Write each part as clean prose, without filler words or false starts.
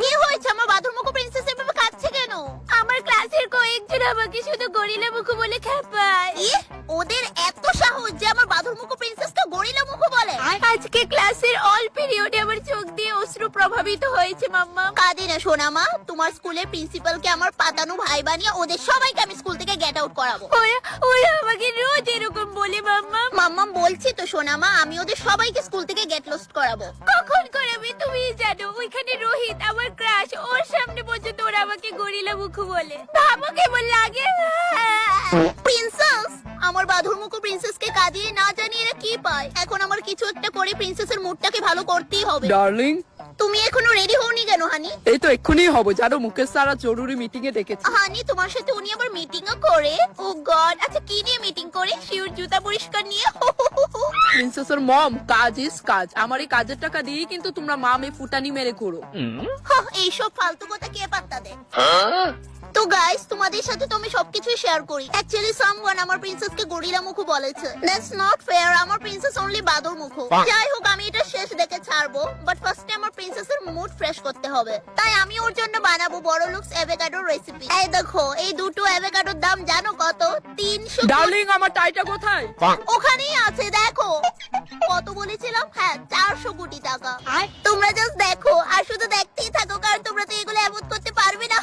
কি হয়েছে? আমার বাদুড়মুখো প্রিন্সেস এভাবে কাঁদছে কেন? আমার ক্লাসের কয়েকজন আমাকে শুধু গরিলা মুখো বলে খেপায়। ওদের এত সাহস যে আমার বাদুড়মুখো প্রিন্সেসকে গরিলা মুখো বলে? আজকে ক্লাসের অল পিরিয়ডে আমার চোখ দিয়ে অশ্রু প্রভাবিত হয়েছে মাম্মা। কাঁদে না সোনামা, তোমার স্কুলের প্রিন্সিপালকে আমার পাতানো ভাই বানিয়ে ওদের সবাইকে আমি স্কুল থেকে গেট আউট করাবো। ওরা আমাকে রোজ এরকম বলে মাম্মা। মাম্মা বলছি তো সোনামা, আমি ওদের সবাইকে স্কুল থেকে গেট লস্ট করাবো। কখন করাবে তুমি জানো? ওইখানে রোহিত আমার ক্রাশ, ওর সামনে পর্যন্ত ওরা আমাকে গরিলা মুখো বলে। ভাবো কেমন লাগে। প্রিন্সেস, আমার বাদুড়মুখো প্রিন্সেসকে কাঁদিয়ে না জানিয়ে এরা কি পায়? এখন আমার কিছু একটা করে প্রিন্সেসের মুডটাকে ভালো করতেই হবে। ডার্লিং, তুমি এখনো রেডি হওনি কেন হানি? এই তো এক্ষুনি হব, জানো মুকেশ স্যার জরুরি মিটিং এ ডেকেছে। হানি, তোমার সাথে উনি আবার মিটিংও করে? ও গড, আচ্ছা কি নিয়ে মিটিং করে? শিওর জুতা পরিষ্কার নিয়ে? প্রিন্সেসের মম, কাজ ইজ কাজ। আমার এই কাজের টাকা দিয়েই কিন্তু তোমরা মামে ফুটানি মেরে ঘোরো। এইসব ফালতু কথা কে পাত্তা দেয়? তো গাইস, তোমাদের সাথে তো আমি সবকিছু শেয়ার করি। অ্যাকচুয়ালি সামওয়ান আমার প্রিন্সেসকে গরিলা মুখো বলেছে। That's not fair. আমার প্রিন্সেস অনলি বাদর মুখো। যাই হোক, আমি এটা শেষ দেখে ছাড়বো, বাট ফার্স্টে আমার প্রিন্সেসের মুড ফ্রেশ করতে হবে। তাই আমি ওর জন্য বানাবো বড়লুকস অ্যাভোকাডোর রেসিপি। এই দেখো, এই দুটো অ্যাভোকাডোর দাম জানো কত? 300। ডার্লিং, আমার টাইটা কোথায়? ওখানেই আছে, দেখো। কত বলেছিলাম? হ্যাঁ, 400 কোটি টাকা। তোমরা জাস্ট দেখো আর শুধু দেখতেই থাকো, কারণ তোমরা তো এগুলো অ্যাভয়েড করতে পারবে না।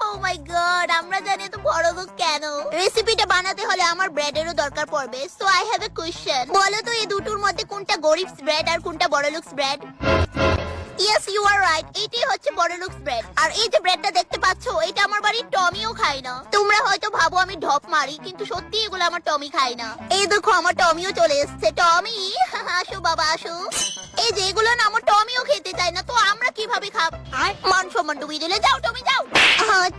ও মাই গড, আমরা জানি তো বড় লোক কেন। রেসিপিটা বানাতে হলে আমার ব্রেডেরও দরকার পড়বে। So I have a question. বলো তো এই দুটোর মধ্যে কোনটা গরিবস ব্রেড আর কোনটা বড়লোকস bread? Yes, you are right, এইটাই হচ্ছে বড়লোকস ব্রেড। আর এই যে ব্রেডটা দেখতে পাচ্ছো, এটা আমার বাড়ির টমিও খায় না। তোমরা হয়তো ভাবো আমি ঢপ মারি, কিন্তু সত্যি এগুলো আমার টমি খায় না। এই দেখো, আমার টমিও চলে এসেছে। টমি, আসো বাবা আসো। এই যে এগুলো না আমার টমিও খেতে চায় না, তো আমরা কিভাবে খাব? মান সম্মান ডুবিয়ে দিলে। যাও টমি যাও।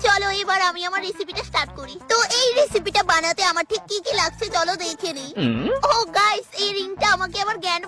চলো এবার আমি আমার রেসিপিটা স্টার্ট করি। তো এই রেসিপিটা বানাতে আমার ঠিক কি কি লাগছে চলো দেখে নিই। ও গাইস, এই রিংটা আমাকে আবার জ্ঞান